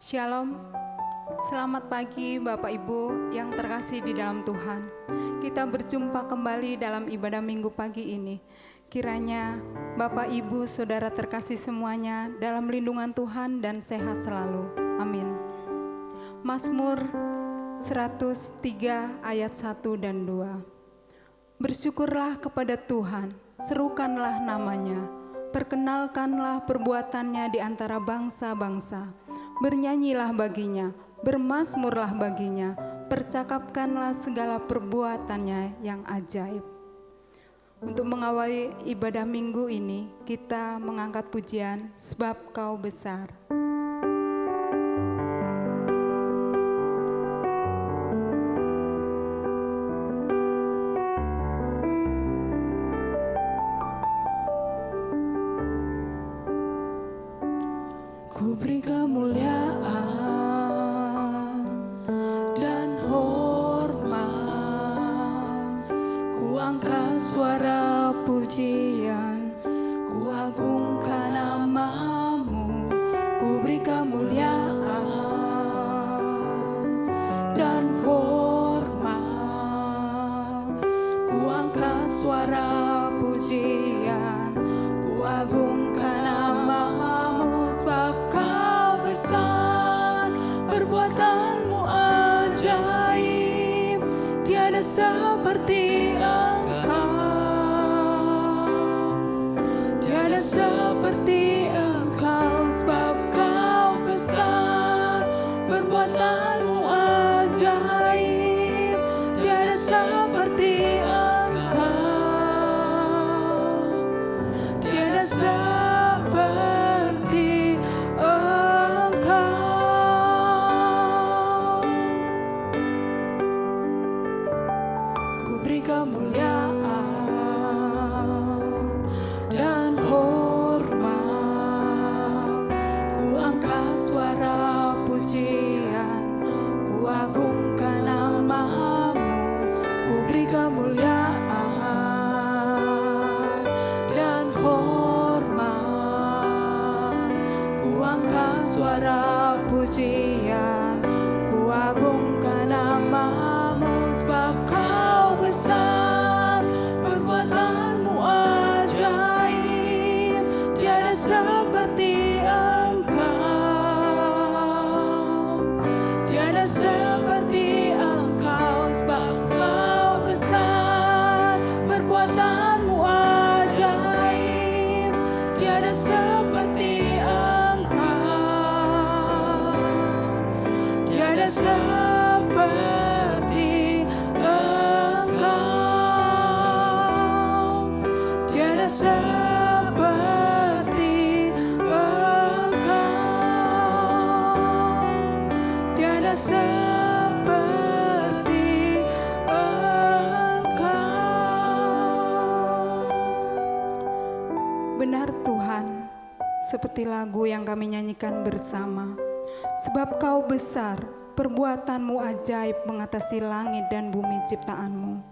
Shalom, selamat pagi Bapak Ibu yang terkasih di dalam Tuhan. Kita berjumpa kembali dalam ibadah minggu pagi ini. Kiranya Bapak Ibu Saudara terkasih semuanya dalam lindungan Tuhan dan sehat selalu. Amin. Mazmur 103 ayat 1 dan 2. Bersyukurlah kepada Tuhan, serukanlah namanya, perkenalkanlah perbuatannya di antara bangsa-bangsa. Bernyanyilah baginya, bermazmurlah baginya, percakapkanlah segala perbuatannya yang ajaib. Untuk mengawali ibadah minggu ini, kita mengangkat pujian Sebab Kau Besar. Ku beri kemuliaan dan hormat, ku angkat suara pujian, ku agungkan namamu. Ku beri kemuliaan dan hormat, ku angkat suara pujian, ku agungkan namamu. Sebab Kau besar, perbuatanmu ajaib, tiada seperti Engkau, tiada seperti Engkau. Sebab Kau besar, perbuatanmu ajaib, tiada seperti Engkau, tiada seperti kemuliaan dan hormat, ku angkat suara pujian, ku agungkan namamu. Ku beri kemuliaan dan hormat, ku angkat suara pujian, ku agungkan namamu. Sebab Kau besar, perbuatanmu ajaib, tiada seperti Engkau, tiada seperti Engkau. Sebab Kau besar, perbuatanmu ajaib, tiada seperti Engkau, tiada seperti seperti Engkau, tiada seperti Engkau. Benar Tuhan, seperti lagu yang kami nyanyikan bersama. Sebab Kau besar, perbuatanmu ajaib mengatasi langit dan bumi ciptaanmu.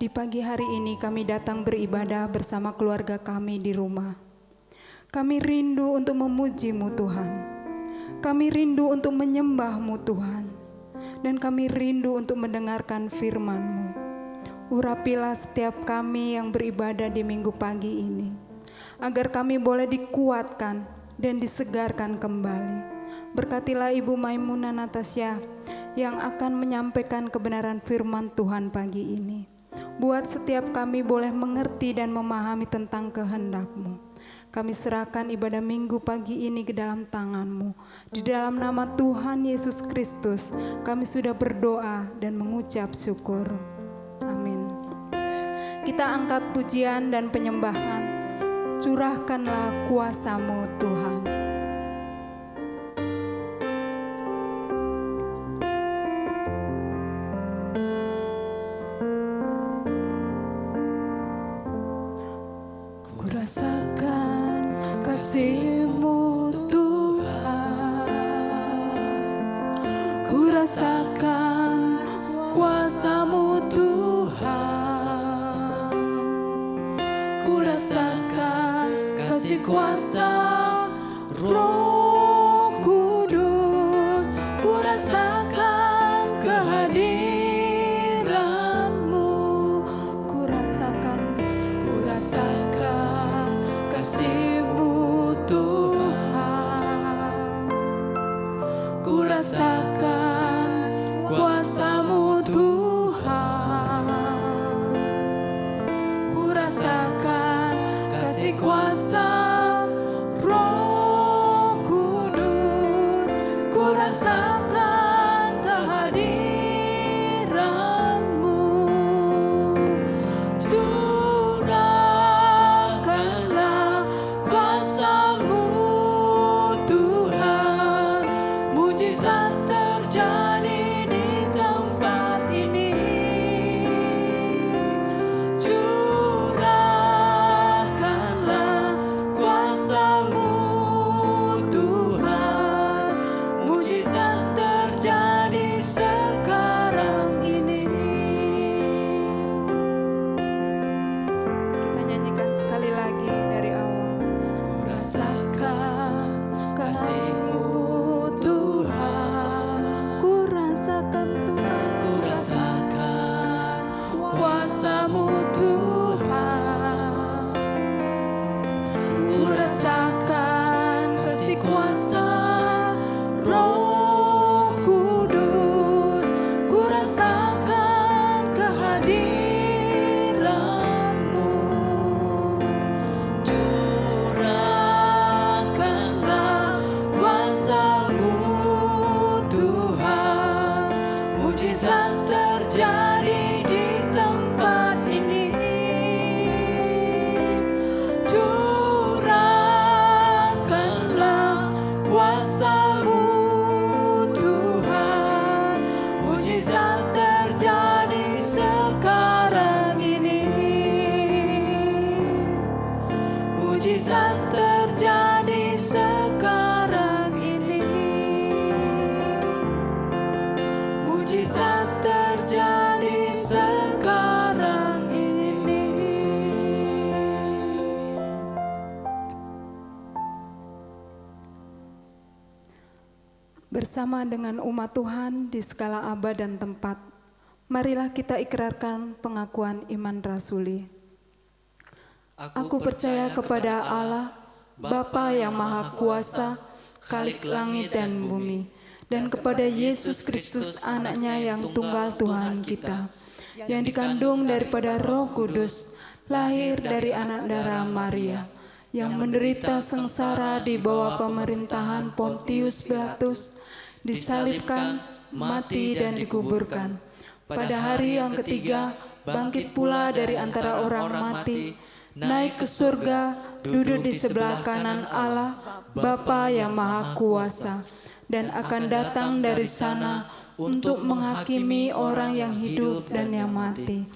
Di pagi hari ini kami datang beribadah bersama keluarga kami di rumah. Kami rindu untuk memuji-Mu Tuhan. Kami rindu untuk menyembah-Mu Tuhan. Dan kami rindu untuk mendengarkan firman-Mu. Urapilah setiap kami yang beribadah di minggu pagi ini, agar kami boleh dikuatkan dan disegarkan kembali. Berkatilah Ibu Maimunah Natasha yang akan menyampaikan kebenaran firman Tuhan pagi ini. Buat setiap kami boleh mengerti dan memahami tentang kehendak-Mu. Kami serahkan ibadah minggu pagi ini ke dalam tangan-Mu. Di dalam nama Tuhan Yesus Kristus, kami sudah berdoa dan mengucap syukur. Amin. Kita angkat pujian dan penyembahan. Curahkanlah kuasa-Mu Tuhan. Rasakan kasih-Mu Tuhan, ku rasakan kuasa-Mu Tuhan, ku rasakan kasih kuasa Roh Kudus. kasih-Mu Tuhan. Ku rasakan Tuhan, Ku rasakan kuasa-Mu Tuhan. Ku rasakan kasih kuasa Roh Kudus. Ku rasakan kehadiran-Mu. Curahkanlah kuasa-Mu Tuhan. Mujizat terjadi di tempat ini. Curahkanlah kuasa-Mu Tuhan. Mujizat terjadi sekarang ini. Mujizat terjadi sekarang ini. Mujizat terjadi sekarang ini. bersama dengan umat Tuhan di segala abad dan tempat, marilah kita ikrarkan pengakuan iman rasuli. Aku percaya kepada Allah, Bapa yang Maha Kuasa, Khalik langit dan bumi, dan kepada Yesus Kristus anaknya yang tunggal Tuhan kita, yang dikandung daripada Roh Kudus, lahir dari anak darah Maria, yang menderita sengsara di bawah pemerintahan Pontius Pilatus, disalibkan, mati dan dikuburkan. Pada hari yang ketiga, bangkit pula dari antara orang mati, naik ke surga, duduk di sebelah kanan Allah, Bapa yang Maha Kuasa, dan akan datang dari sana untuk menghakimi orang yang hidup dan yang mati.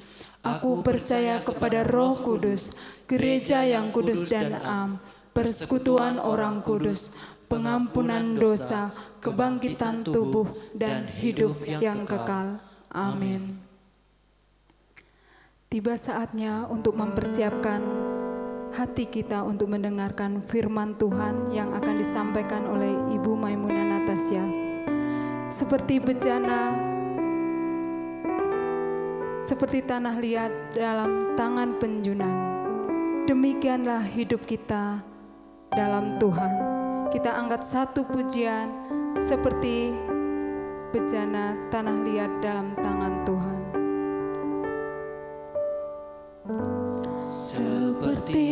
Aku percaya kepada Roh Kudus, gereja yang kudus dan am, persekutuan orang kudus, pengampunan dosa, kebangkitan tubuh, dan hidup yang kekal. Amin. Tiba saatnya untuk mempersiapkan hati kita untuk mendengarkan firman Tuhan yang akan disampaikan oleh Ibu Maimunah Natasya. Seperti bejana, seperti tanah liat dalam tangan penjunan, demikianlah hidup kita dalam Tuhan. Kita angkat satu pujian seperti bejana tanah liat dalam tangan Tuhan. Seperti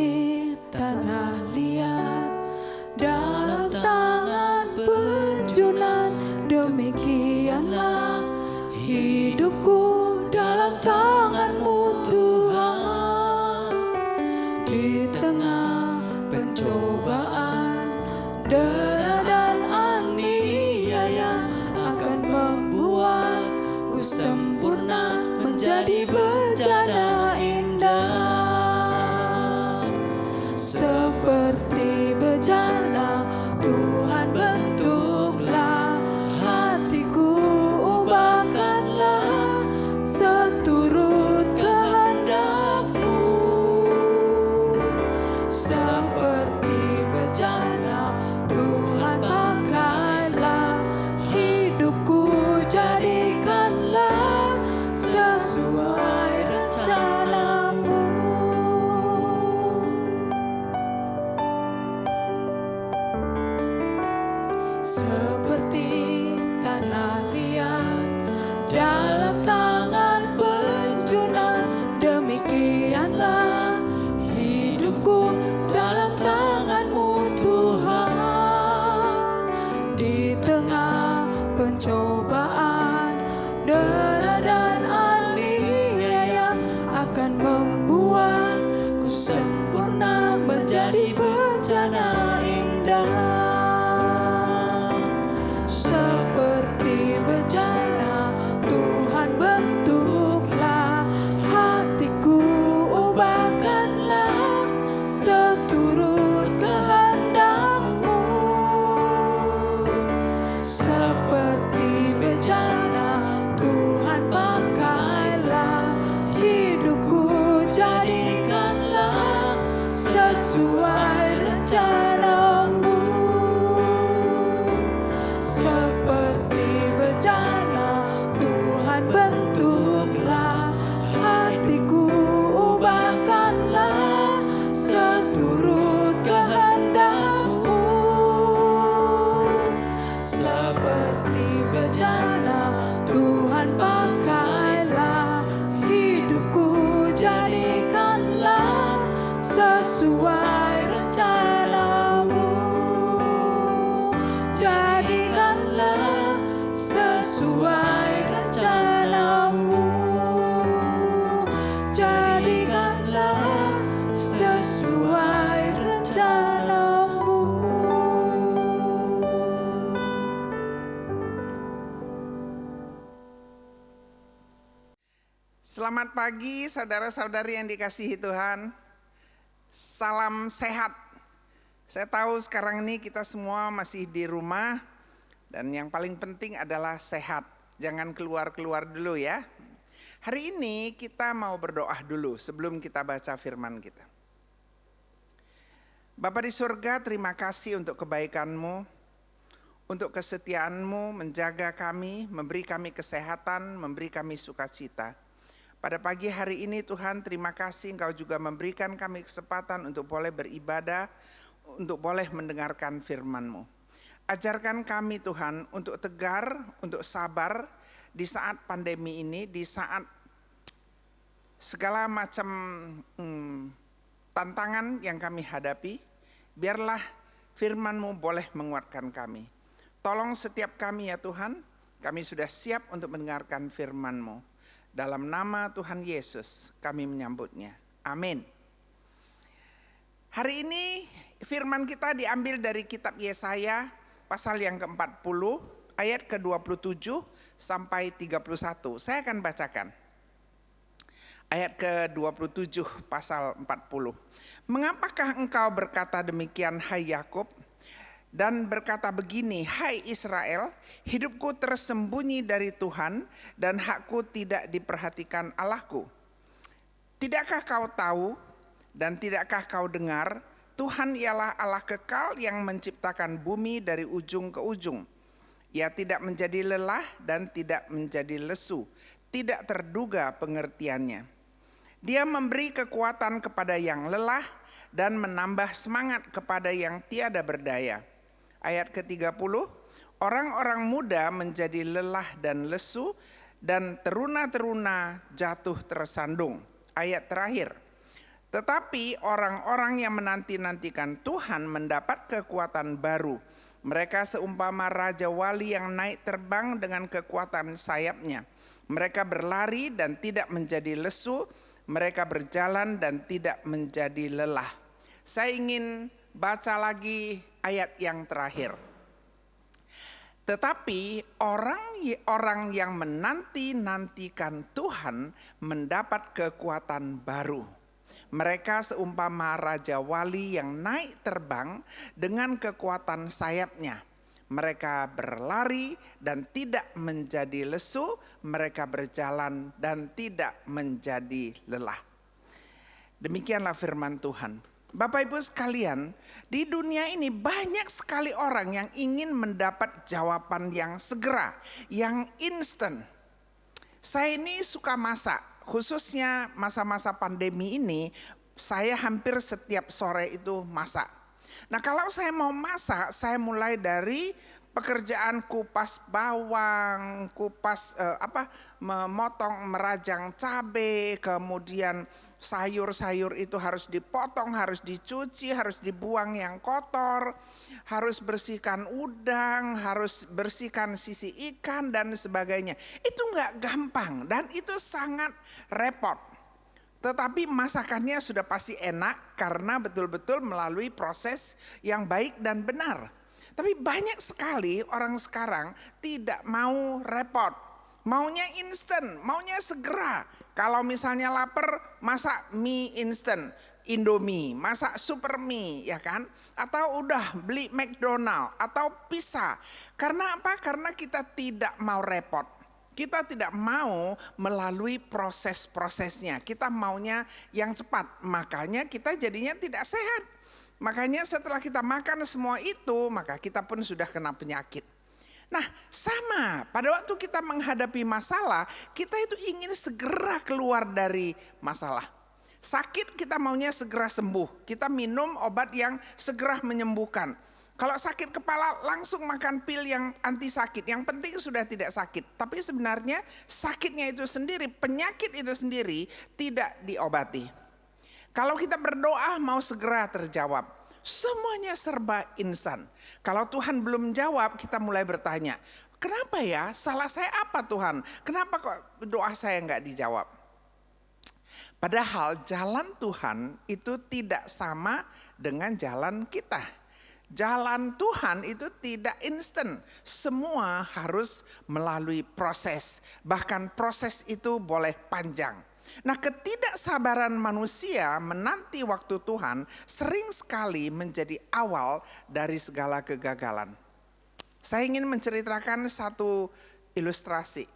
tanah liat dalam tangan penjunan, demikianlah hidupku dalam tangan-Mu Tuhan. Di tengah pencobaan, dera dan aniaya akan membuatku sempurna menjadi bejana indah. Seperti bejana Tuhan bentuklah hatiku, ubahkanlah seturut kehendak-Mu. Seperti bejana Tuhan pakailah hidupku, jadikanlah sesuai rencana-Mu. Seperti tanah liat dalam tangan penjunan, demikianlah hidupku dalam tangan-Mu Tuhan. Di tengah pencobaan, dera dan aniaya akan membuatku sempurna menjadi bejana indah. Seperti bejana Tuhan seperti bejana. Tuhan pakailah hidupku, jadikanlah sesuai rencanamu. Jadikanlah sesuai rencanamu. Jadikanlah sesuai rencanamu. Selamat pagi saudara-saudari yang dikasihi Tuhan. Salam sehat. Saya tahu sekarang ini kita semua masih di rumah dan yang paling penting adalah sehat. Jangan keluar-keluar dulu ya. Hari ini kita mau berdoa dulu sebelum kita baca firman kita. Bapa di surga, terima kasih untuk kebaikan-Mu, untuk kesetiaan-Mu menjaga kami, memberi kami kesehatan, memberi kami sukacita. Pada pagi hari ini Tuhan, terima kasih Engkau juga memberikan kami kesempatan untuk boleh beribadah, untuk boleh mendengarkan firman-Mu. Ajarkan kami Tuhan untuk tegar, untuk sabar di saat pandemi ini, di saat segala macam tantangan yang kami hadapi. Biarlah firman-Mu boleh menguatkan kami. Tolong setiap kami ya Tuhan, kami sudah siap untuk mendengarkan firman-Mu. Dalam nama Tuhan Yesus kami menyambutnya. Amin. Hari ini firman kita diambil dari kitab Yesaya pasal yang ke-40 ayat ke-27 sampai 31. Saya akan bacakan. Ayat ke-27 pasal 40. Mengapakah engkau berkata demikian hai Yakub? Dan berkata begini, hai Israel, hidupku tersembunyi dari Tuhan dan hakku tidak diperhatikan Allahku. Tidakkah kau tahu dan tidakkah kau dengar, Tuhan ialah Allah kekal yang menciptakan bumi dari ujung ke ujung. Ia tidak menjadi lelah dan tidak menjadi lesu, tidak terduga pengertiannya. Dia memberi kekuatan kepada yang lelah dan menambah semangat kepada yang tiada berdaya. Ayat ke-30, orang-orang muda menjadi lelah dan lesu dan teruna-teruna jatuh tersandung. Ayat terakhir, tetapi orang-orang yang menanti-nantikan Tuhan mendapat kekuatan baru. Mereka seumpama raja wali yang naik terbang dengan kekuatan sayapnya. Mereka berlari dan tidak menjadi lesu, mereka berjalan dan tidak menjadi lelah. Saya ingin baca lagi ayat yang terakhir. Tetapi orang yang menanti-nantikan Tuhan mendapat kekuatan baru. Mereka seumpama raja wali yang naik terbang dengan kekuatan sayapnya. Mereka berlari dan tidak menjadi lesu, mereka berjalan dan tidak menjadi lelah. Demikianlah firman Tuhan. Bapak Ibu sekalian, di dunia ini banyak sekali orang yang ingin mendapat jawaban yang segera, yang instan. Saya ini suka masak, khususnya masa-masa pandemi ini, saya hampir setiap sore itu masak. Nah kalau saya mau masak, saya mulai dari pekerjaan kupas bawang, memotong, merajang cabai, kemudian sayur-sayur itu harus dipotong, harus dicuci, harus dibuang yang kotor, harus bersihkan udang, harus bersihkan sisi ikan dan sebagainya. Itu enggak gampang dan itu sangat repot. Tetapi masakannya sudah pasti enak karena betul-betul melalui proses yang baik dan benar. Tapi banyak sekali orang sekarang tidak mau repot. Maunya instan, maunya segera. Kalau misalnya lapar, masak mie instan, Indomie, masak super mie, ya kan? Atau udah beli McDonald atau pizza. Karena apa? Karena kita tidak mau repot. Kita tidak mau melalui proses-prosesnya. Kita maunya yang cepat. Makanya kita jadinya tidak sehat. Makanya setelah kita makan semua itu, maka kita pun sudah kena penyakit. Nah sama, pada waktu kita menghadapi masalah, kita itu ingin segera keluar dari masalah. Sakit kita maunya segera sembuh, kita minum obat yang segera menyembuhkan. Kalau sakit kepala langsung makan pil yang anti sakit. Yang penting sudah tidak sakit. Tapi sebenarnya sakitnya itu sendiri, penyakit itu sendiri tidak diobati. Kalau kita berdoa mau segera terjawab. Semuanya serba instan. Kalau Tuhan belum jawab, kita mulai bertanya, kenapa ya? Salah saya apa Tuhan? Kenapa kok doa saya nggak dijawab? Padahal jalan Tuhan itu tidak sama dengan jalan kita. Jalan Tuhan itu tidak instan. Semua harus melalui proses. Bahkan proses itu boleh panjang. Nah, ketidaksabaran manusia menanti waktu Tuhan sering sekali menjadi awal dari segala kegagalan. Saya ingin menceritakan satu ilustrasi.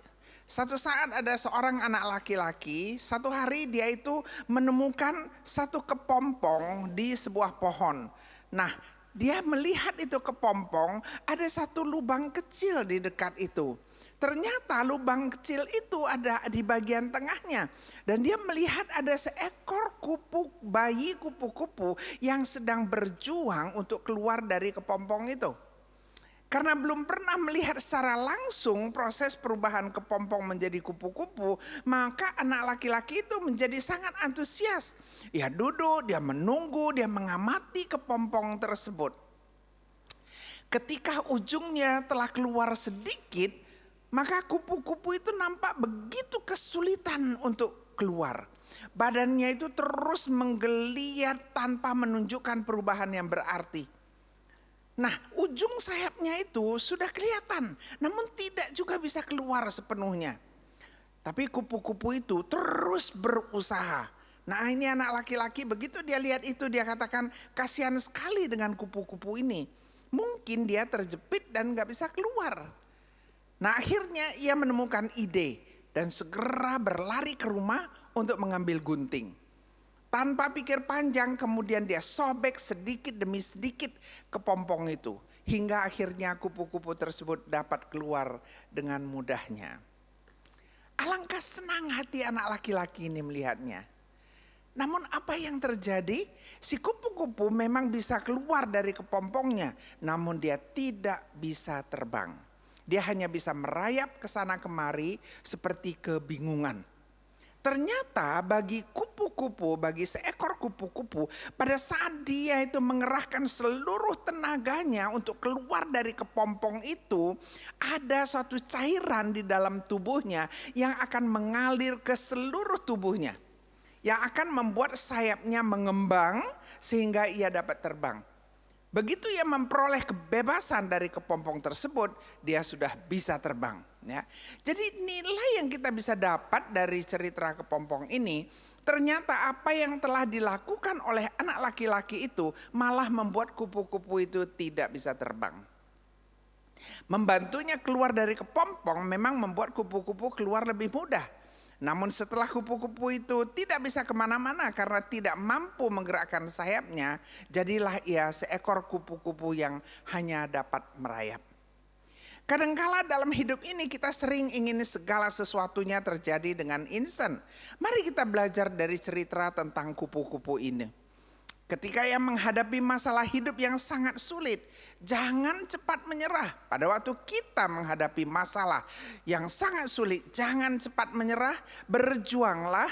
Satu saat ada seorang anak laki-laki, satu hari dia itu menemukan satu kepompong di sebuah pohon. Nah, dia melihat itu kepompong, ada satu lubang kecil di dekat itu. Ternyata lubang kecil itu ada di bagian tengahnya. Dan dia melihat ada seekor bayi kupu-kupu yang sedang berjuang untuk keluar dari kepompong itu. Karena belum pernah melihat secara langsung proses perubahan kepompong menjadi kupu-kupu, maka anak laki-laki itu menjadi sangat antusias. Dia duduk, dia menunggu, dia mengamati kepompong tersebut. Ketika ujungnya telah keluar sedikit, maka kupu-kupu itu nampak begitu kesulitan untuk keluar. Badannya itu terus menggeliat tanpa menunjukkan perubahan yang berarti. Nah, ujung sayapnya itu sudah kelihatan, namun tidak juga bisa keluar sepenuhnya. Tapi kupu-kupu itu terus berusaha. Nah, ini anak laki-laki begitu dia lihat itu, dia katakan kasihan sekali dengan kupu-kupu ini. Mungkin dia terjepit dan gak bisa keluar. Nah, akhirnya ia menemukan ide dan segera berlari ke rumah untuk mengambil gunting. Tanpa pikir panjang kemudian dia sobek sedikit demi sedikit kepompong itu. Hingga akhirnya kupu-kupu tersebut dapat keluar dengan mudahnya. Alangkah senang hati anak laki-laki ini melihatnya. Namun apa yang terjadi? Si kupu-kupu memang bisa keluar dari kepompongnya. Namun dia tidak bisa terbang. Dia hanya bisa merayap ke sana kemari seperti kebingungan. Ternyata bagi kupu-kupu, bagi seekor kupu-kupu, pada saat dia itu mengerahkan seluruh tenaganya untuk keluar dari kepompong itu, ada suatu cairan di dalam tubuhnya yang akan mengalir ke seluruh tubuhnya. Yang akan membuat sayapnya mengembang sehingga ia dapat terbang. Begitu ia memperoleh kebebasan dari kepompong tersebut, dia sudah bisa terbang. Ya. Jadi nilai yang kita bisa dapat dari cerita kepompong ini, ternyata apa yang telah dilakukan oleh anak laki-laki itu malah membuat kupu-kupu itu tidak bisa terbang. Membantunya keluar dari kepompong memang membuat kupu-kupu keluar lebih mudah. Namun setelah kupu-kupu itu tidak bisa kemana-mana karena tidak mampu menggerakkan sayapnya, jadilah ia seekor kupu-kupu yang hanya dapat merayap. Kadangkala dalam hidup ini kita sering ingin segala sesuatunya terjadi dengan instan. Mari kita belajar dari cerita tentang kupu-kupu ini. Ketika ia menghadapi masalah hidup yang sangat sulit, jangan cepat menyerah. Pada waktu kita menghadapi masalah yang sangat sulit, jangan cepat menyerah, berjuanglah,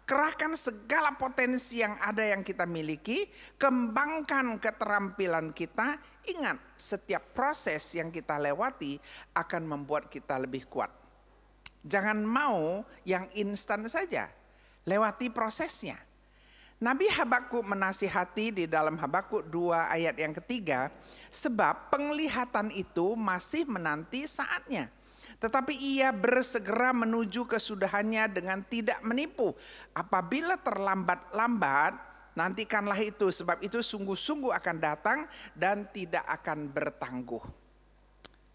kerahkan segala potensi yang ada yang kita miliki, kembangkan keterampilan kita. Ingat, setiap proses yang kita lewati akan membuat kita lebih kuat. Jangan mau yang instan saja, lewati prosesnya. Nabi Habakuk menasihati di dalam Habakuk 2 ayat yang ketiga, sebab penglihatan itu masih menanti saatnya. Tetapi ia bersegera menuju kesudahannya dengan tidak menipu. Apabila terlambat-lambat, nantikanlah itu, sebab itu sungguh-sungguh akan datang dan tidak akan bertangguh.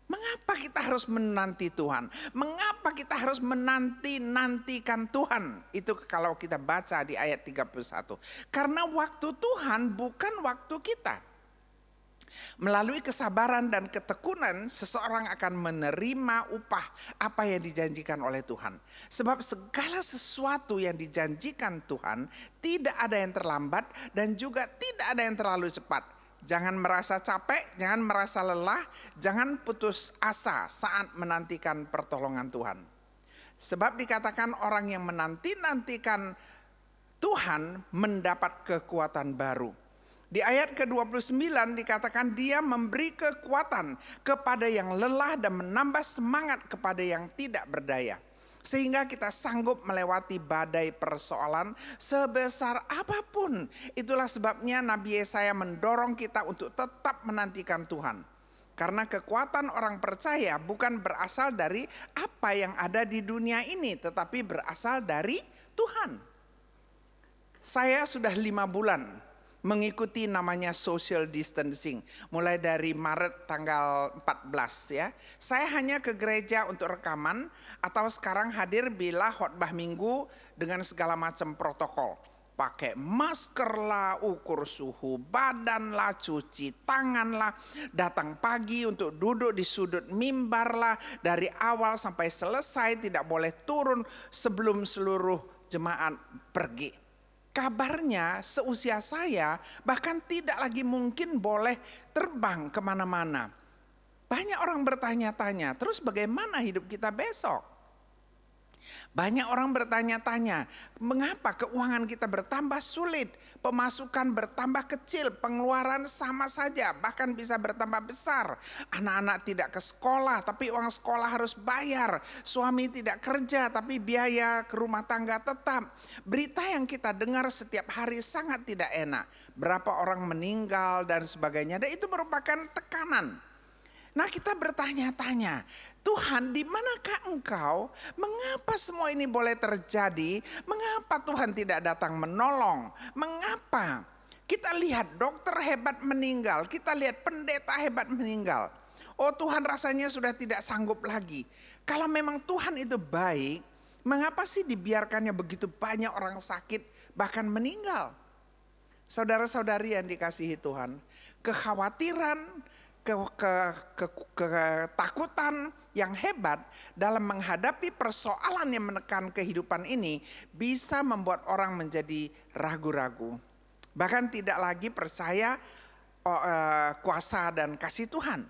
Mengapa kita harus menanti Tuhan? Mengapa kita harus menantikan Tuhan? Itu kalau kita baca di ayat 31. Karena waktu Tuhan bukan waktu kita. Melalui kesabaran dan ketekunan, seseorang akan menerima upah apa yang dijanjikan oleh Tuhan. Sebab segala sesuatu yang dijanjikan Tuhan tidak ada yang terlambat dan juga tidak ada yang terlalu cepat. Jangan merasa capek, jangan merasa lelah, jangan putus asa saat menantikan pertolongan Tuhan. Sebab dikatakan orang yang menanti-nantikan Tuhan mendapat kekuatan baru. Di ayat ke-29 dikatakan dia memberi kekuatan kepada yang lelah dan menambah semangat kepada yang tidak berdaya. Sehingga kita sanggup melewati badai persoalan sebesar apapun. Itulah sebabnya Nabi Yesaya mendorong kita untuk tetap menantikan Tuhan. Karena kekuatan orang percaya bukan berasal dari apa yang ada di dunia ini, tetapi berasal dari Tuhan. Saya sudah 5 bulan mengikuti namanya social distancing. Mulai dari Maret tanggal 14 ya. Saya hanya ke gereja untuk rekaman atau sekarang hadir bila khotbah minggu dengan segala macam protokol. Pakai masker lah, ukur suhu badan lah, cuci tangan lah, datang pagi untuk duduk di sudut mimbar lah, dari awal sampai selesai tidak boleh turun sebelum seluruh jemaat pergi. Kabarnya seusia saya bahkan tidak lagi mungkin boleh terbang kemana-mana. Banyak orang bertanya-tanya, terus bagaimana hidup kita besok? Banyak orang bertanya-tanya, mengapa keuangan kita bertambah sulit, pemasukan bertambah kecil, pengeluaran sama saja, bahkan bisa bertambah besar. Anak-anak tidak ke sekolah, tapi uang sekolah harus bayar. Suami tidak kerja, tapi biaya ke rumah tangga tetap. Berita yang kita dengar setiap hari sangat tidak enak. Berapa orang meninggal dan sebagainya, dan itu merupakan tekanan. Nah, kita bertanya-tanya, Tuhan, di manakah Engkau? Mengapa semua ini boleh terjadi? Mengapa Tuhan tidak datang menolong? Mengapa? Kita lihat dokter hebat meninggal, kita lihat pendeta hebat meninggal. Oh, Tuhan rasanya sudah tidak sanggup lagi. Kalau memang Tuhan itu baik, mengapa sih dibiarkannya begitu banyak orang sakit bahkan meninggal? Saudara-saudari yang dikasihi Tuhan, kekhawatiran, ketakutan yang hebat dalam menghadapi persoalan yang menekan kehidupan ini bisa membuat orang menjadi ragu-ragu. Bahkan tidak lagi percaya kuasa dan kasih Tuhan.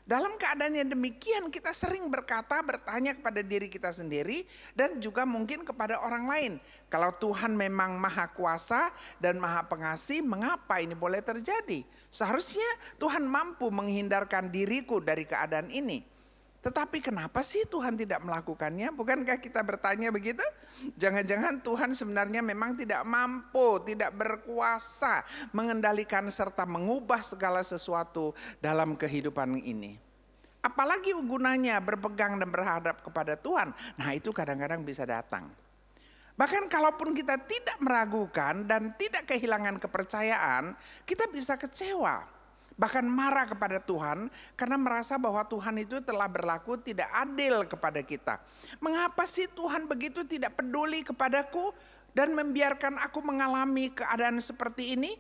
Dalam keadaan yang demikian kita sering bertanya kepada diri kita sendiri dan juga mungkin kepada orang lain. Kalau Tuhan memang maha kuasa dan maha pengasih, mengapa ini boleh terjadi? Seharusnya Tuhan mampu menghindarkan diriku dari keadaan ini. Tetapi kenapa sih Tuhan tidak melakukannya? Bukankah kita bertanya begitu? Jangan-jangan Tuhan sebenarnya memang tidak mampu, tidak berkuasa mengendalikan serta mengubah segala sesuatu dalam kehidupan ini. Apalagi gunanya berpegang dan berhadap kepada Tuhan. Nah, itu kadang-kadang bisa datang. Bahkan kalaupun kita tidak meragukan dan tidak kehilangan kepercayaan, kita bisa kecewa. Bahkan marah kepada Tuhan karena merasa bahwa Tuhan itu telah berlaku tidak adil kepada kita. Mengapa sih Tuhan begitu tidak peduli kepadaku dan membiarkan aku mengalami keadaan seperti ini?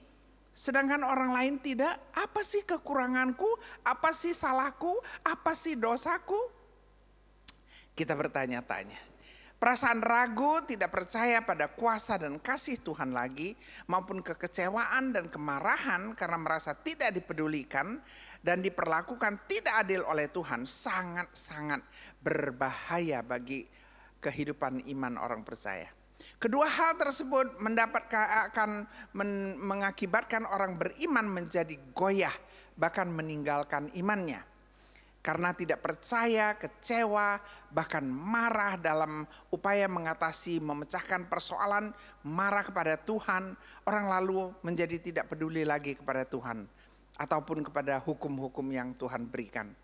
Sedangkan orang lain tidak. Apa sih kekuranganku? Apa sih salahku? Apa sih dosaku? Kita bertanya-tanya. Perasaan ragu, tidak percaya pada kuasa dan kasih Tuhan lagi, maupun kekecewaan dan kemarahan karena merasa tidak dipedulikan dan diperlakukan tidak adil oleh Tuhan, sangat-sangat berbahaya bagi kehidupan iman orang percaya. Kedua hal tersebut akan mengakibatkan orang beriman menjadi goyah, bahkan meninggalkan imannya. Karena tidak percaya, kecewa, bahkan marah dalam upaya mengatasi, memecahkan persoalan, marah kepada Tuhan, orang lalu menjadi tidak peduli lagi kepada Tuhan ataupun kepada hukum-hukum yang Tuhan berikan.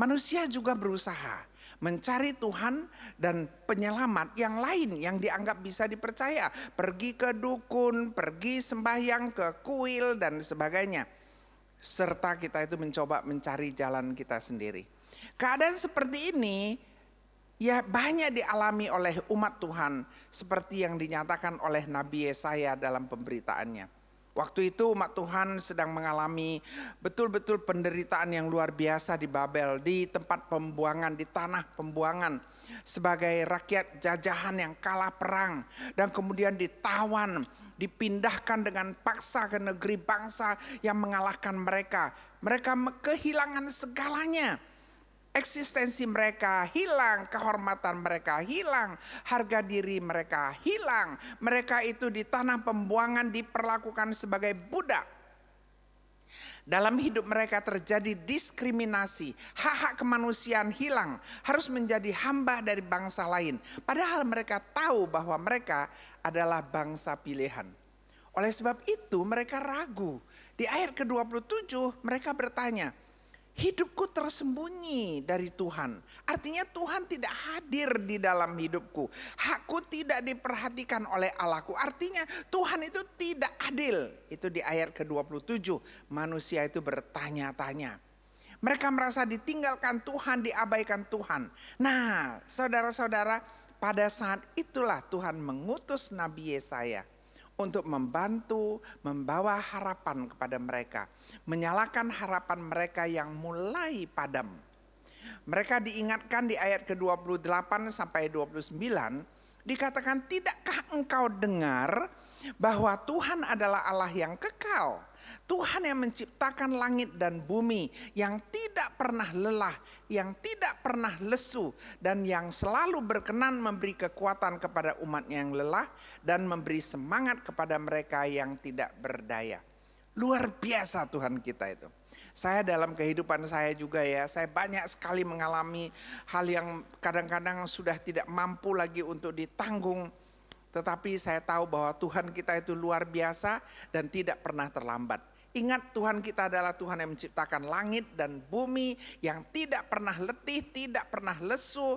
Manusia juga berusaha mencari Tuhan dan penyelamat yang lain yang dianggap bisa dipercaya. Pergi ke dukun, pergi sembahyang ke kuil dan sebagainya. Serta kita itu mencoba mencari jalan kita sendiri. Keadaan seperti ini ya banyak dialami oleh umat Tuhan seperti yang dinyatakan oleh Nabi Yesaya dalam pemberitaannya. Waktu itu umat Tuhan sedang mengalami betul-betul penderitaan yang luar biasa di Babel, di tempat pembuangan, di tanah pembuangan. Sebagai rakyat jajahan yang kalah perang dan kemudian ditawan dipindahkan dengan paksa ke negeri bangsa yang mengalahkan mereka. Mereka kehilangan segalanya. Eksistensi mereka hilang, kehormatan mereka hilang, harga diri mereka hilang. Mereka itu di tanah pembuangan diperlakukan sebagai budak. Dalam hidup mereka terjadi diskriminasi, hak-hak kemanusiaan hilang, harus menjadi hamba dari bangsa lain. Padahal mereka tahu bahwa mereka adalah bangsa pilihan. Oleh sebab itu mereka ragu. Di ayat ke-27 mereka bertanya, hidupku tersembunyi dari Tuhan. Artinya Tuhan tidak hadir di dalam hidupku. Hakku tidak diperhatikan oleh Allahku. Artinya Tuhan itu tidak adil. Itu di ayat ke-27. Manusia itu bertanya-tanya. Mereka merasa ditinggalkan Tuhan, diabaikan Tuhan. Nah, saudara-saudara, pada saat itulah Tuhan mengutus Nabi Yesaya untuk membantu membawa harapan kepada mereka, menyalakan harapan mereka yang mulai padam. Mereka diingatkan di ayat ke-28 sampai 29, dikatakan, tidakkah engkau dengar bahwa Tuhan adalah Allah yang kekal, Tuhan yang menciptakan langit dan bumi, yang tidak pernah lelah, yang tidak pernah lesu, dan yang selalu berkenan memberi kekuatan kepada umatnya yang lelah, dan memberi semangat kepada mereka yang tidak berdaya. Luar biasa Tuhan kita itu. Saya dalam kehidupan saya juga ya, saya banyak sekali mengalami hal yang kadang-kadang sudah tidak mampu lagi untuk ditanggung. Tetapi saya tahu bahwa Tuhan kita itu luar biasa dan tidak pernah terlambat. Ingat, Tuhan kita adalah Tuhan yang menciptakan langit dan bumi, yang tidak pernah letih, tidak pernah lesu.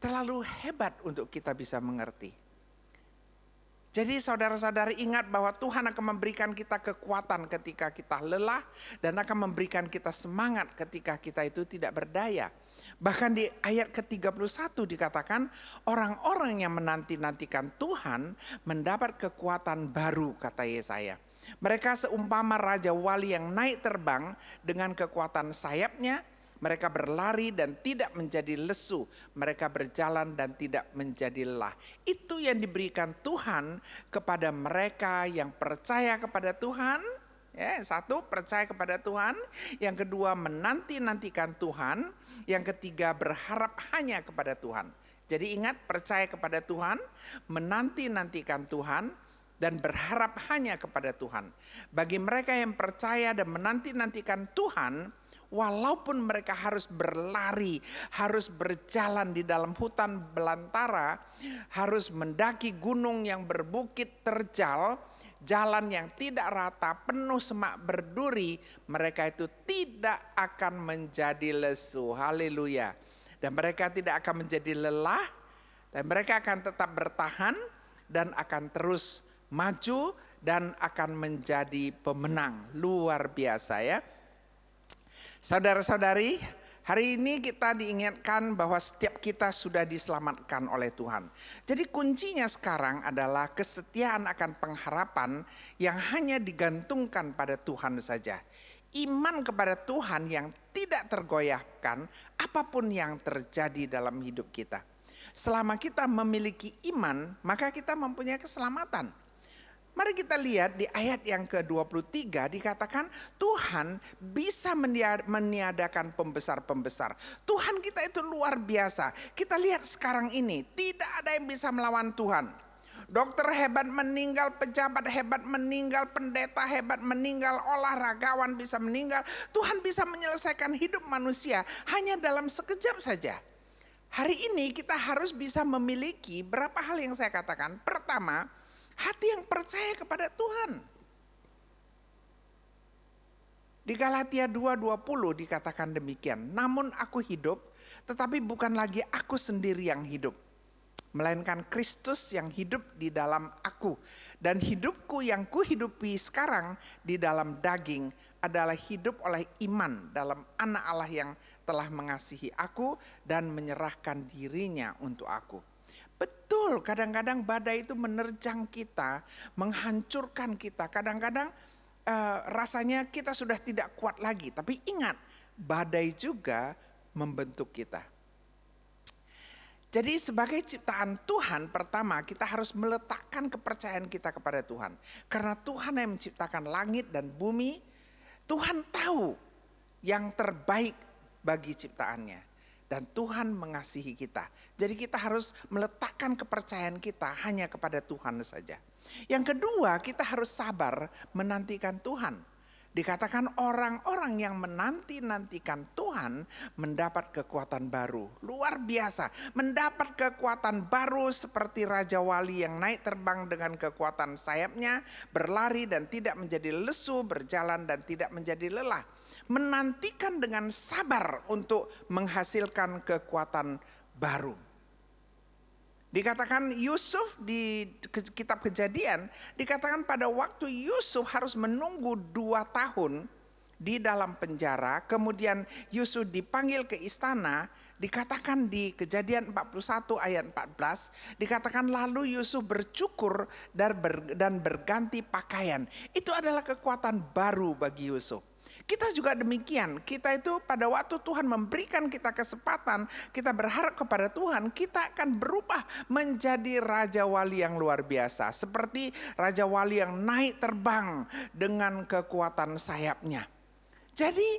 Terlalu hebat untuk kita bisa mengerti. Jadi saudara-saudari ingat bahwa Tuhan akan memberikan kita kekuatan ketika kita lelah, dan akan memberikan kita semangat ketika kita itu tidak berdaya. Bahkan di ayat ke-31 dikatakan, orang-orang yang menanti-nantikan Tuhan mendapat kekuatan baru, kata Yesaya. Mereka seumpama raja wali yang naik terbang dengan kekuatan sayapnya. Mereka berlari dan tidak menjadi lesu. Mereka berjalan dan tidak menjadi lelah. Itu yang diberikan Tuhan kepada mereka yang percaya kepada Tuhan. Ya, satu, percaya kepada Tuhan. Yang kedua, menanti-nantikan Tuhan. Yang ketiga, berharap hanya kepada Tuhan. Jadi ingat, percaya kepada Tuhan, menanti-nantikan Tuhan, dan berharap hanya kepada Tuhan. Bagi mereka yang percaya dan menanti-nantikan Tuhan, walaupun mereka harus berlari, harus berjalan di dalam hutan belantara, harus mendaki gunung yang berbukit terjal, jalan yang tidak rata, penuh semak berduri, mereka itu tidak akan menjadi lesu. Haleluya. Dan mereka tidak akan menjadi lelah, dan mereka akan tetap bertahan dan akan terus maju dan akan menjadi pemenang. Luar biasa ya. Saudara-saudari, hari ini kita diingatkan bahwa setiap kita sudah diselamatkan oleh Tuhan. Jadi kuncinya sekarang adalah kesetiaan akan pengharapan yang hanya digantungkan pada Tuhan saja. Iman kepada Tuhan yang tidak tergoyahkan apapun yang terjadi dalam hidup kita. Selama kita memiliki iman, maka kita mempunyai keselamatan. Mari kita lihat di ayat yang ke-23 dikatakan Tuhan bisa meniadakan pembesar-pembesar. Tuhan kita itu luar biasa. Kita lihat sekarang ini tidak ada yang bisa melawan Tuhan. Dokter hebat meninggal, pejabat hebat meninggal, pendeta hebat meninggal, olahragawan bisa meninggal. Tuhan bisa menyelesaikan hidup manusia hanya dalam sekejap saja. Hari ini kita harus bisa memiliki berapa hal yang saya katakan. Pertama, hati yang percaya kepada Tuhan. Di Galatia 2:20 dikatakan demikian. Namun aku hidup, tetapi bukan lagi aku sendiri yang hidup, melainkan Kristus yang hidup di dalam aku. Dan hidupku yang kuhidupi sekarang di dalam daging adalah hidup oleh iman dalam Anak Allah yang telah mengasihi aku dan menyerahkan dirinya untuk aku. Betul, kadang-kadang badai itu menerjang kita, menghancurkan kita. Kadang-kadang rasanya kita sudah tidak kuat lagi. Tapi ingat, badai juga membentuk kita. Jadi sebagai ciptaan Tuhan, pertama kita harus meletakkan kepercayaan kita kepada Tuhan. Karena Tuhan yang menciptakan langit dan bumi, Tuhan tahu yang terbaik bagi ciptaannya. Dan Tuhan mengasihi kita. Jadi kita harus meletakkan kepercayaan kita hanya kepada Tuhan saja. Yang kedua, kita harus sabar menantikan Tuhan. Dikatakan orang-orang yang menanti-nantikan Tuhan mendapat kekuatan baru. Luar biasa, mendapat kekuatan baru seperti Raja Wali yang naik terbang dengan kekuatan sayapnya, berlari dan tidak menjadi lesu, berjalan dan tidak menjadi lelah. Menantikan dengan sabar untuk menghasilkan kekuatan baru. Dikatakan Yusuf di kitab Kejadian, dikatakan pada waktu Yusuf harus menunggu 2 tahun di dalam penjara, kemudian Yusuf dipanggil ke istana, dikatakan di Kejadian 41 ayat 14, dikatakan lalu Yusuf bercukur dan berganti pakaian. Itu adalah kekuatan baru bagi Yusuf. Kita juga demikian, kita itu pada waktu Tuhan memberikan kita kesempatan, kita berharap kepada Tuhan, kita akan berubah menjadi Raja Wali yang luar biasa. Seperti Raja Wali yang naik terbang dengan kekuatan sayapnya. Jadi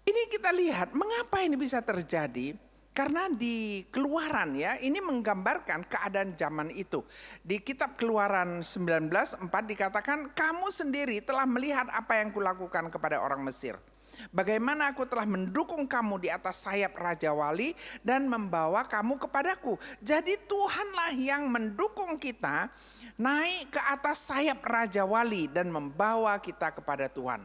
ini kita lihat mengapa ini bisa terjadi. Karena di Keluaran ya, ini menggambarkan keadaan zaman itu. Di kitab Keluaran 19:4 dikatakan, kamu sendiri telah melihat apa yang kulakukan kepada orang Mesir. Bagaimana aku telah mendukung kamu di atas sayap Raja Wali dan membawa kamu kepadaku. Jadi Tuhanlah yang mendukung kita naik ke atas sayap Raja Wali dan membawa kita kepada Tuhan.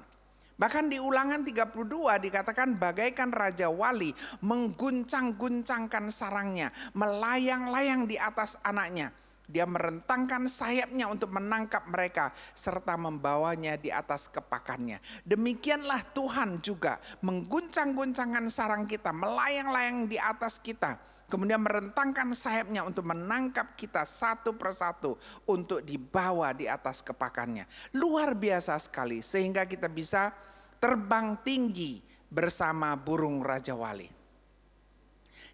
Bahkan di Ulangan 32 dikatakan bagaikan Raja Wali mengguncang-guncangkan sarangnya, melayang-layang di atas anaknya. Dia merentangkan sayapnya untuk menangkap mereka serta membawanya di atas kepakannya. Demikianlah Tuhan juga mengguncang-guncangkan sarang kita, melayang-layang di atas kita. Kemudian merentangkan sayapnya untuk menangkap kita satu persatu untuk dibawa di atas kepakannya. Luar biasa sekali sehingga kita bisa terbang tinggi bersama burung Raja Wali.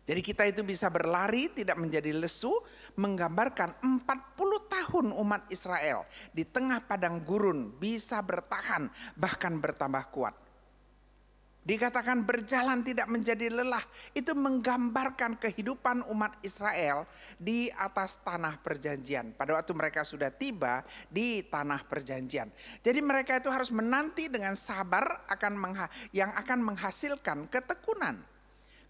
Jadi kita itu bisa berlari tidak menjadi lesu, menggambarkan 40 tahun umat Israel di tengah padang gurun bisa bertahan bahkan bertambah kuat. Dikatakan berjalan tidak menjadi lelah, itu menggambarkan kehidupan umat Israel di atas tanah perjanjian. Pada waktu mereka sudah tiba di tanah perjanjian. Jadi mereka itu harus menanti dengan sabar yang akan menghasilkan ketekunan.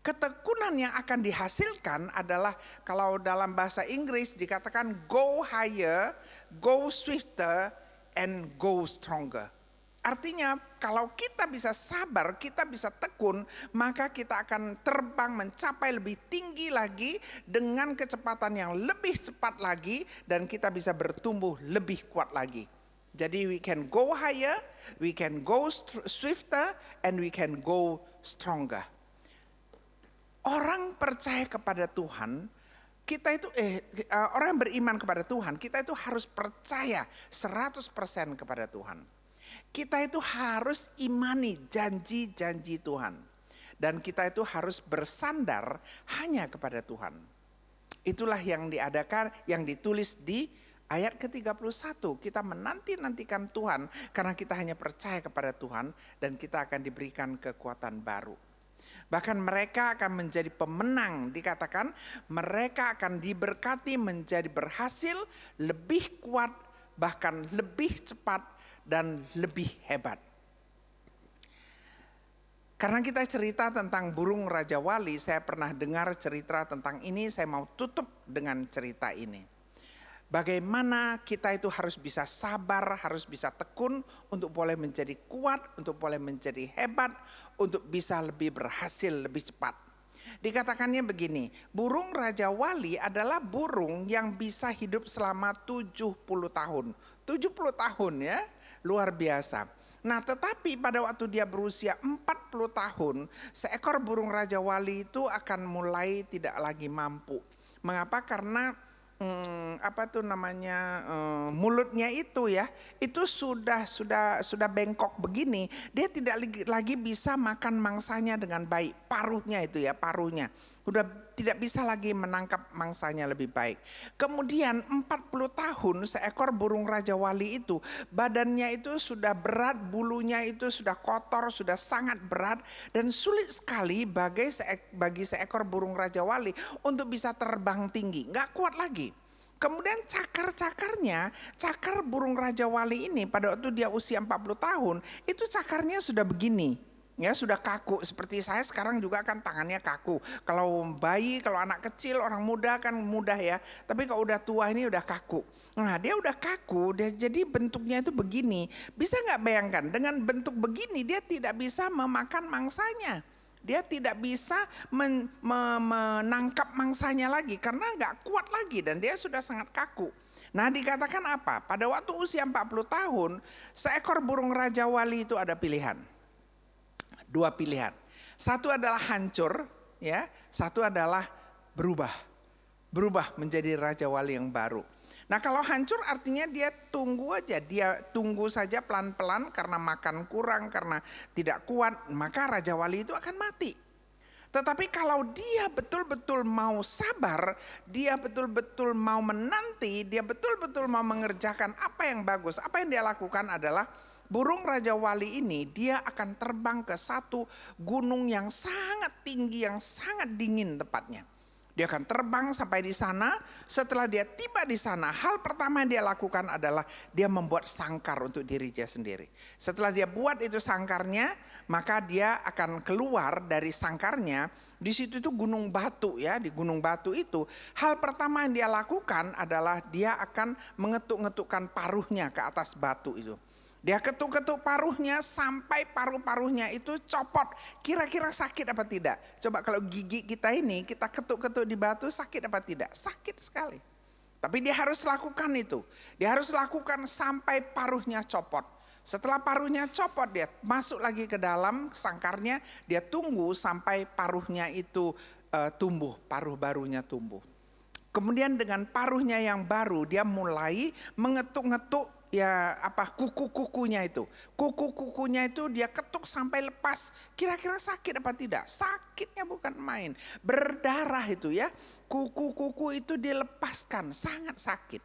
Ketekunan yang akan dihasilkan adalah kalau dalam bahasa Inggris dikatakan go higher, go swifter, and go stronger. Artinya kalau kita bisa sabar, kita bisa tekun, maka kita akan terbang mencapai lebih tinggi lagi dengan kecepatan yang lebih cepat lagi dan kita bisa bertumbuh lebih kuat lagi. Jadi we can go higher, we can go swifter, and we can go stronger. Orang percaya kepada Tuhan, kita itu orang yang beriman kepada Tuhan, kita itu harus percaya 100% kepada Tuhan. Kita itu harus imani janji-janji Tuhan. Dan kita itu harus bersandar hanya kepada Tuhan. Itulah yang diadakan, yang ditulis di ayat ke-31. Kita menanti-nantikan Tuhan karena kita hanya percaya kepada Tuhan dan kita akan diberikan kekuatan baru. Bahkan mereka akan menjadi pemenang, dikatakan mereka akan diberkati menjadi berhasil, lebih kuat, bahkan lebih cepat dan lebih hebat. Karena kita cerita tentang burung Raja Wali, saya pernah dengar cerita tentang ini, saya mau tutup dengan cerita ini. Bagaimana kita itu harus bisa sabar, harus bisa tekun untuk boleh menjadi kuat, untuk boleh menjadi hebat, untuk bisa lebih berhasil lebih cepat. Dikatakannya begini, burung Raja Wali adalah burung yang bisa hidup selama 70 tahun. 70 tahun ya, luar biasa. Nah tetapi pada waktu dia berusia 40 tahun, seekor burung Raja Wali itu akan mulai tidak lagi mampu. Mengapa? Karena mulutnya itu ya, itu sudah bengkok begini, dia tidak lagi bisa makan mangsanya dengan baik, paruhnya itu ya, paruhnya. Udah tidak bisa lagi menangkap mangsanya lebih baik. Kemudian 40 tahun seekor burung Raja Wali itu, badannya itu sudah berat, bulunya itu sudah kotor, sudah sangat berat. Dan sulit sekali bagi seekor burung Raja Wali untuk bisa terbang tinggi. Gak kuat lagi. Kemudian cakar-cakarnya, cakar burung Raja Wali ini pada waktu dia usia 40 tahun, itu cakarnya sudah begini. Ya sudah kaku, seperti saya sekarang juga kan tangannya kaku. Kalau bayi, kalau anak kecil, orang muda kan mudah ya. Tapi kalau udah tua ini udah kaku. Nah dia udah kaku, jadi bentuknya itu begini. Bisa gak bayangkan dengan bentuk begini dia tidak bisa memakan mangsanya. Dia tidak bisa menangkap mangsanya lagi karena gak kuat lagi dan dia sudah sangat kaku. Nah dikatakan apa? Pada waktu usia 40 tahun, seekor burung Raja Wali itu ada pilihan. Dua pilihan. Satu adalah hancur, ya. Satu adalah berubah menjadi Raja Wali yang baru. Nah kalau hancur artinya dia tunggu aja, dia tunggu saja pelan-pelan karena makan kurang, karena tidak kuat, maka Raja Wali itu akan mati. Tetapi kalau dia betul-betul mau sabar, dia betul-betul mau menanti, dia betul-betul mau mengerjakan apa yang bagus, apa yang dia lakukan adalah burung Raja Wali ini dia akan terbang ke satu gunung yang sangat tinggi, yang sangat dingin tepatnya. Dia akan terbang sampai di sana. Setelah dia tiba di sana, hal pertama yang dia lakukan adalah dia membuat sangkar untuk dirinya sendiri. Setelah dia buat itu sangkarnya, maka dia akan keluar dari sangkarnya. Di situ itu gunung batu ya, di gunung batu itu hal pertama yang dia lakukan adalah dia akan mengetuk-ngetukkan paruhnya ke atas batu itu. Dia ketuk-ketuk paruhnya sampai paruh-paruhnya itu copot. Kira-kira sakit apa tidak? Coba kalau gigi kita ini kita ketuk-ketuk di batu sakit apa tidak? Sakit sekali. Tapi dia harus lakukan itu. Dia harus lakukan sampai paruhnya copot. Setelah paruhnya copot dia masuk lagi ke dalam sangkarnya. Dia tunggu sampai paruhnya itu tumbuh. Paruh barunya tumbuh. Kemudian dengan paruhnya yang baru dia mulai mengetuk-ngetuk ya kuku-kukunya itu. Kuku-kukunya itu dia ketuk sampai lepas. Kira-kira sakit apa tidak? Sakitnya bukan main. Berdarah itu ya. Kuku-kuku itu dilepaskan, sangat sakit.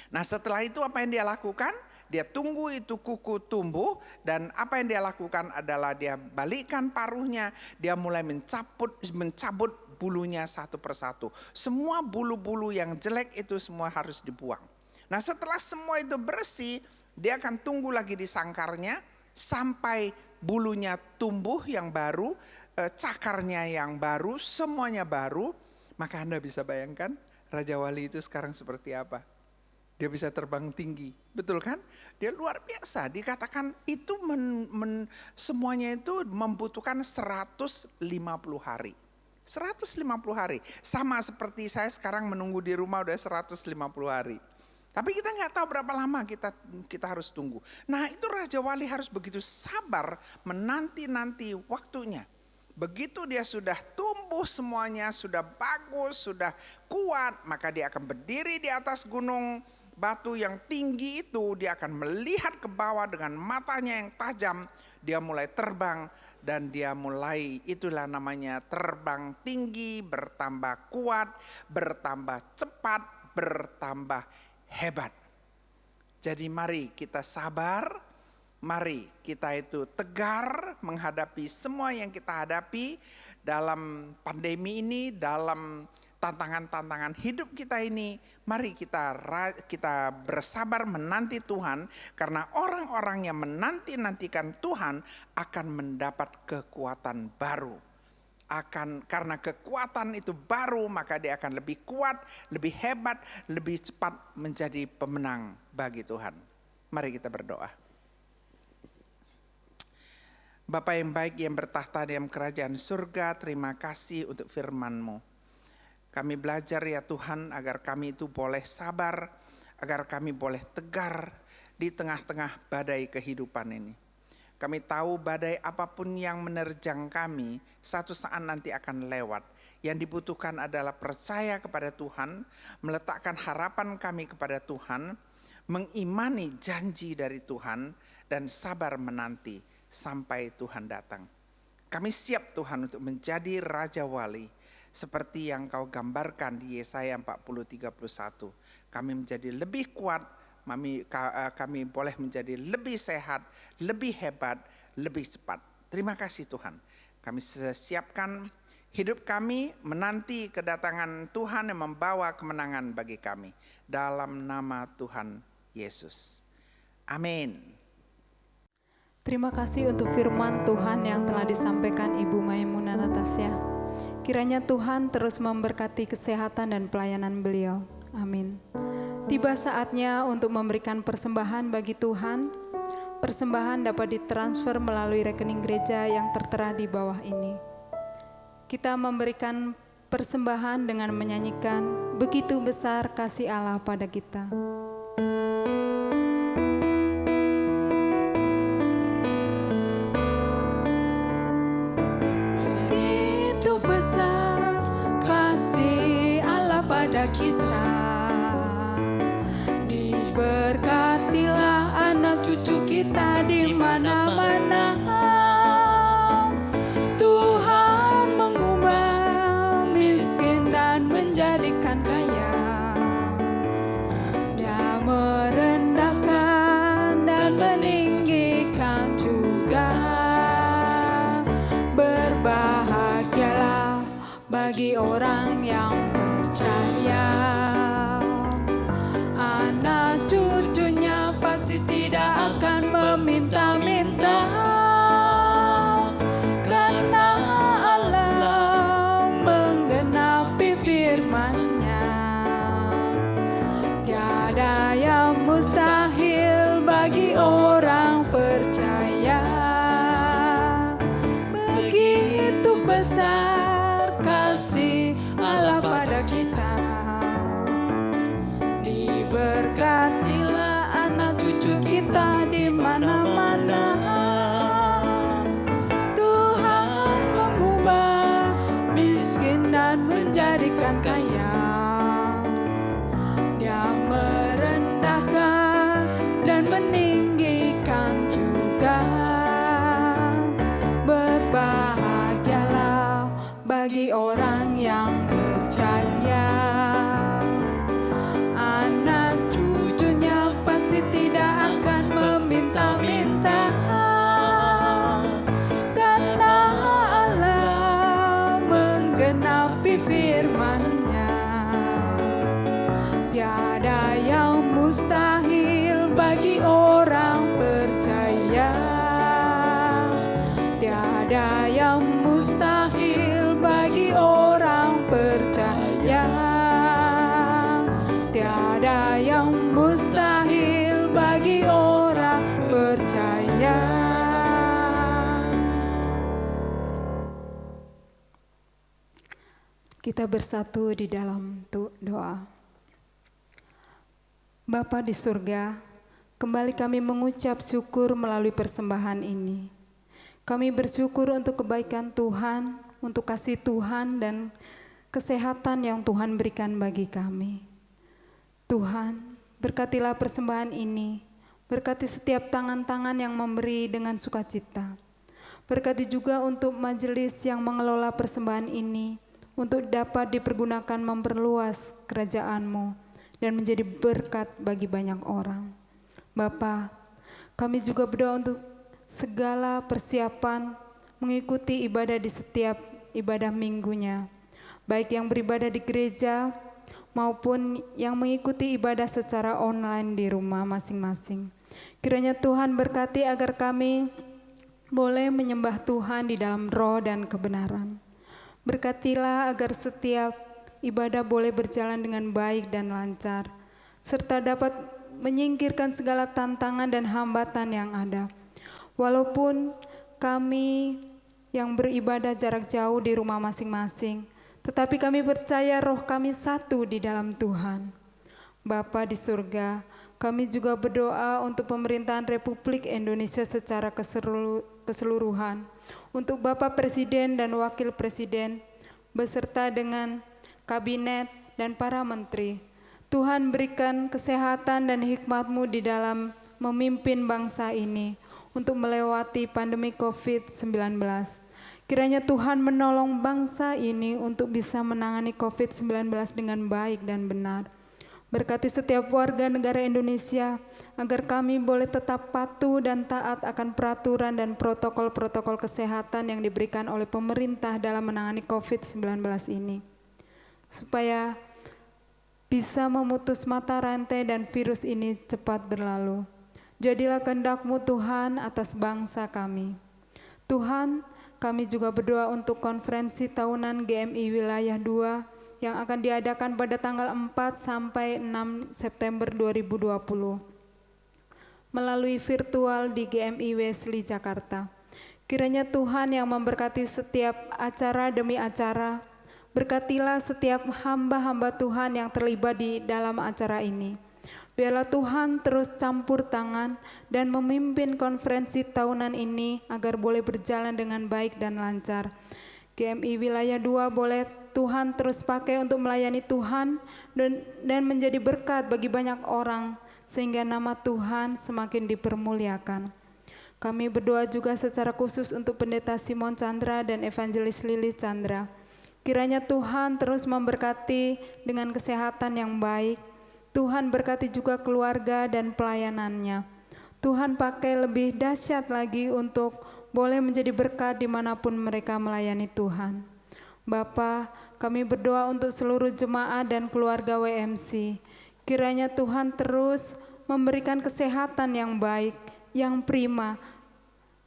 Nah setelah itu apa yang dia lakukan? Dia tunggu itu kuku tumbuh dan apa yang dia lakukan adalah dia balikkan paruhnya. Dia mulai mencabut bulunya satu persatu. Semua bulu-bulu yang jelek itu semua harus dibuang. Nah setelah semua itu bersih, dia akan tunggu lagi di sangkarnya sampai bulunya tumbuh yang baru, cakarnya yang baru, semuanya baru. Maka Anda bisa bayangkan Raja Wali itu sekarang seperti apa. Dia bisa terbang tinggi, betul kan? Dia luar biasa, dikatakan itu semuanya itu membutuhkan 150 hari. 150 hari, sama seperti saya sekarang menunggu di rumah udah 150 hari. Tapi kita nggak tahu berapa lama kita harus tunggu. Nah itu Raja Wali harus begitu sabar menanti-nanti waktunya. Begitu dia sudah tumbuh semuanya, sudah bagus, sudah kuat, maka dia akan berdiri di atas gunung batu yang tinggi itu. Dia akan melihat ke bawah dengan matanya yang tajam. Dia mulai terbang dan dia mulai, itulah namanya terbang tinggi, bertambah kuat, bertambah cepat, bertambah hebat. Jadi mari kita sabar, mari kita itu tegar menghadapi semua yang kita hadapi dalam pandemi ini, dalam tantangan-tantangan hidup kita ini. Mari kita bersabar menanti Tuhan, karena orang-orang yang menanti-nantikan Tuhan akan mendapat kekuatan baru. Karena kekuatan itu baru, maka dia akan lebih kuat, lebih hebat, lebih cepat menjadi pemenang bagi Tuhan. Mari kita berdoa. Bapa yang baik yang bertahta dalam kerajaan surga, terima kasih untuk firman-Mu. Kami belajar ya Tuhan agar kami itu boleh sabar, agar kami boleh tegar di tengah-tengah badai kehidupan ini. Kami tahu badai apapun yang menerjang kami, satu saat nanti akan lewat. Yang dibutuhkan adalah percaya kepada Tuhan, meletakkan harapan kami kepada Tuhan, mengimani janji dari Tuhan, dan sabar menanti sampai Tuhan datang. Kami siap Tuhan untuk menjadi Raja Wali seperti yang Kau gambarkan di Yesaya 40:31. Kami menjadi lebih kuat, kami boleh menjadi lebih sehat, lebih hebat, lebih cepat. Terima kasih Tuhan. Kami siapkan hidup kami menanti kedatangan Tuhan yang membawa kemenangan bagi kami. Dalam nama Tuhan Yesus. Amin. Terima kasih untuk firman Tuhan yang telah disampaikan Ibu Maimunah Natasya. Kiranya Tuhan terus memberkati kesehatan dan pelayanan beliau. Amin. Tiba saatnya untuk memberikan persembahan bagi Tuhan. Persembahan dapat ditransfer melalui rekening gereja yang tertera di bawah ini. Kita memberikan persembahan dengan menyanyikan "Begitu Besar Kasih Allah pada Kita". Begitu besar kasih Allah pada kita, diberkatilah anak cucu kita di mana-mana. Tuhan mengubah miskin dan menjadikan kaya. Dia merendahkan dan meninggikan juga. Berbahagialah bagi orang yang percaya. Anak cucunya pasti tidak akan meminta-minta, karena Allah menggenapi firman-Nya. Tiada yang mustahil bagi orang percaya. Begitu besar kasih Allah pada kita, diberkatilah anak cucu kita di mana-mana. Tuhan mengubah miskin dan menjadikan kaya. Dia merendahkan dan meninggikan juga. Berbahagialah bagi orang yang percaya. Anak cucunya pasti tidak akan meminta-minta, karena Allah menggenapi firman-Nya. Tiada yang mustahil bagi orang percaya. Tiada yang mustahil bagi orang percaya. Tiada yang mustahil bagi orang percaya. Kita bersatu di dalam doa. Bapa di surga, kembali kami mengucap syukur melalui persembahan ini. Kami bersyukur untuk kebaikan Tuhan, untuk kasih Tuhan dan kesehatan yang Tuhan berikan bagi kami. Tuhan, berkatilah persembahan ini, berkati setiap tangan-tangan yang memberi dengan sukacita. Berkati juga untuk majelis yang mengelola persembahan ini, untuk dapat dipergunakan memperluas kerajaan-Mu dan menjadi berkat bagi banyak orang. Bapa, kami juga berdoa untuk segala persiapan mengikuti ibadah di setiap ibadah minggunya, baik yang beribadah di gereja maupun yang mengikuti ibadah secara online di rumah masing-masing. Kiranya Tuhan berkati agar kami boleh menyembah Tuhan di dalam roh dan kebenaran. Berkatilah agar setiap ibadah boleh berjalan dengan baik dan lancar, serta dapat menyingkirkan segala tantangan dan hambatan yang ada. Walaupun kami yang beribadah jarak jauh di rumah masing-masing, tetapi kami percaya roh kami satu di dalam Tuhan. Bapa di surga, kami juga berdoa untuk pemerintahan Republik Indonesia secara keseluruhan, untuk Bapak Presiden dan Wakil Presiden, beserta dengan Kabinet dan para menteri. Tuhan berikan kesehatan dan hikmat-Mu di dalam memimpin bangsa ini untuk melewati pandemi COVID-19. Kiranya Tuhan menolong bangsa ini untuk bisa menangani COVID-19 dengan baik dan benar. Berkati setiap warga negara Indonesia agar kami boleh tetap patuh dan taat akan peraturan dan protokol-protokol kesehatan yang diberikan oleh pemerintah dalam menangani COVID-19 ini. Supaya bisa memutus mata rantai dan virus ini cepat berlalu. Jadilah kehendak-Mu Tuhan atas bangsa kami. Tuhan, kami juga berdoa untuk konferensi tahunan GMI Wilayah 2 yang akan diadakan pada tanggal 4 sampai 6 September 2020 melalui virtual di GMI Wesley Jakarta. Kiranya Tuhan yang memberkati setiap acara demi acara, berkatilah setiap hamba-hamba Tuhan yang terlibat di dalam acara ini. Biarlah Tuhan terus campur tangan dan memimpin konferensi tahunan ini agar boleh berjalan dengan baik dan lancar. GMI Wilayah 2 boleh Tuhan terus pakai untuk melayani Tuhan dan menjadi berkat bagi banyak orang sehingga nama Tuhan semakin dipermuliakan. Kami berdoa juga secara khusus untuk Pendeta Simon Chandra dan Evangelis Lili Chandra. Kiranya Tuhan terus memberkati dengan kesehatan yang baik. Tuhan berkati juga keluarga dan pelayanannya. Tuhan pakai lebih dahsyat lagi untuk boleh menjadi berkat dimanapun mereka melayani Tuhan. Bapa, kami berdoa untuk seluruh jemaat dan keluarga WMC. Kiranya Tuhan terus memberikan kesehatan yang baik, yang prima,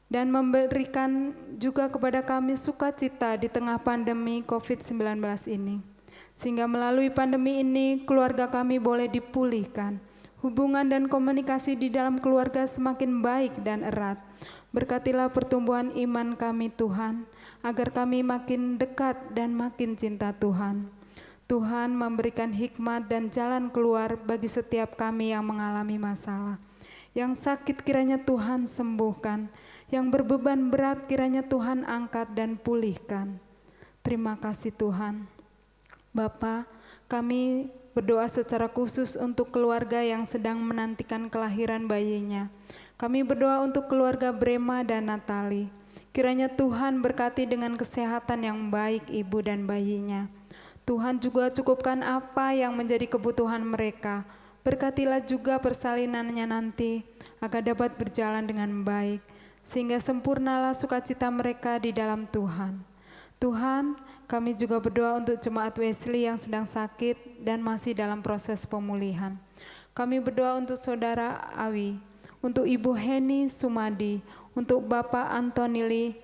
dan memberikan juga kepada kami sukacita di tengah pandemi COVID-19 ini. Sehingga melalui pandemi ini keluarga kami boleh dipulihkan. Hubungan dan komunikasi di dalam keluarga semakin baik dan erat. Berkatilah pertumbuhan iman kami Tuhan, agar kami makin dekat dan makin cinta Tuhan. Tuhan memberikan hikmat dan jalan keluar bagi setiap kami yang mengalami masalah. Yang sakit kiranya Tuhan sembuhkan, yang berbeban berat kiranya Tuhan angkat dan pulihkan. Terima kasih Tuhan. Bapa, kami berdoa secara khusus untuk keluarga yang sedang menantikan kelahiran bayinya. Kami berdoa untuk keluarga Brema dan Natali. Kiranya Tuhan berkati dengan kesehatan yang baik ibu dan bayinya. Tuhan juga cukupkan apa yang menjadi kebutuhan mereka. Berkatilah juga persalinannya nanti agar dapat berjalan dengan baik. Sehingga sempurnalah sukacita mereka di dalam Tuhan. Tuhan, kami juga berdoa untuk jemaat Wesley yang sedang sakit dan masih dalam proses pemulihan. Kami berdoa untuk saudara Awi, untuk Ibu Heni Sumadi, untuk Bapak Antonili,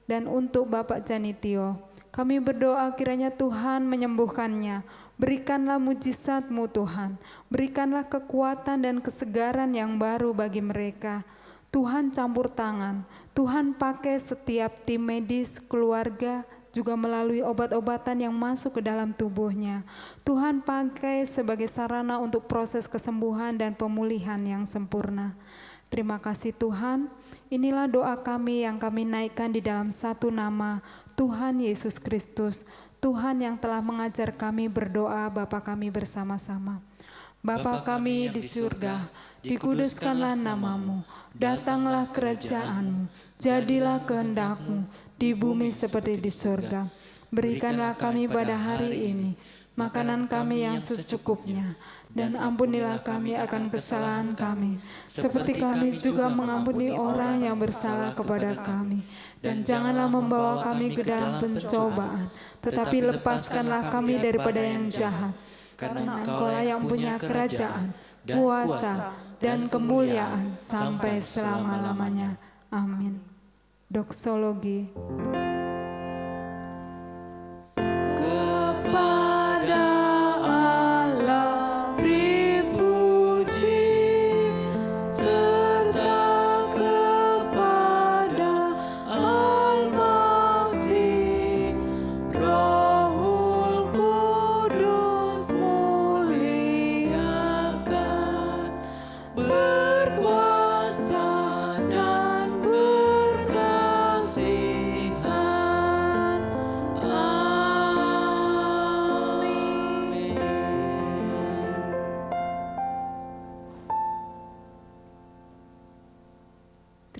dan untuk Bapak Janitio. Kami berdoa kiranya Tuhan menyembuhkannya. Berikanlah mujizat-Mu Tuhan. Berikanlah kekuatan dan kesegaran yang baru bagi mereka. Tuhan campur tangan. Tuhan pakai setiap tim medis, keluarga, juga melalui obat-obatan yang masuk ke dalam tubuhnya. Tuhan pakai sebagai sarana untuk proses kesembuhan dan pemulihan yang sempurna. Terima kasih Tuhan. Inilah doa kami yang kami naikkan di dalam satu nama, Tuhan Yesus Kristus, Tuhan yang telah mengajar kami berdoa Bapa kami bersama-sama. Bapa kami di surga, dikuduskanlah nama-Mu, datanglah kerajaan-Mu, jadilah kehendak-Mu di bumi seperti di surga. Berikanlah kami pada hari ini makanan kami yang secukupnya, dan ampunilah kami akan kesalahan kami, seperti kami juga mengampuni orang yang bersalah kepada kami. Dan janganlah membawa kami ke dalam pencobaan, tetapi lepaskanlah kami daripada yang jahat. Karena Engkau-lah yang punya kerajaan, kuasa, dan kemuliaan sampai selama-lamanya. Amin. Doksologi.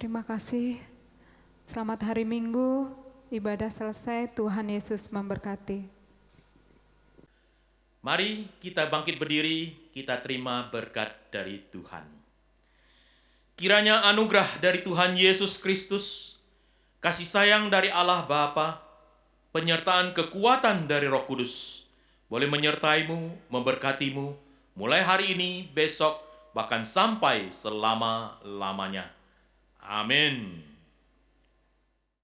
Terima kasih. Selamat hari Minggu. Ibadah selesai, Tuhan Yesus memberkati. Mari kita bangkit berdiri, kita terima berkat dari Tuhan. Kiranya anugerah dari Tuhan Yesus Kristus, kasih sayang dari Allah Bapa, penyertaan kekuatan dari Roh Kudus, boleh menyertaimu, memberkatimu, mulai hari ini, besok, bahkan sampai selama-lamanya. Amin.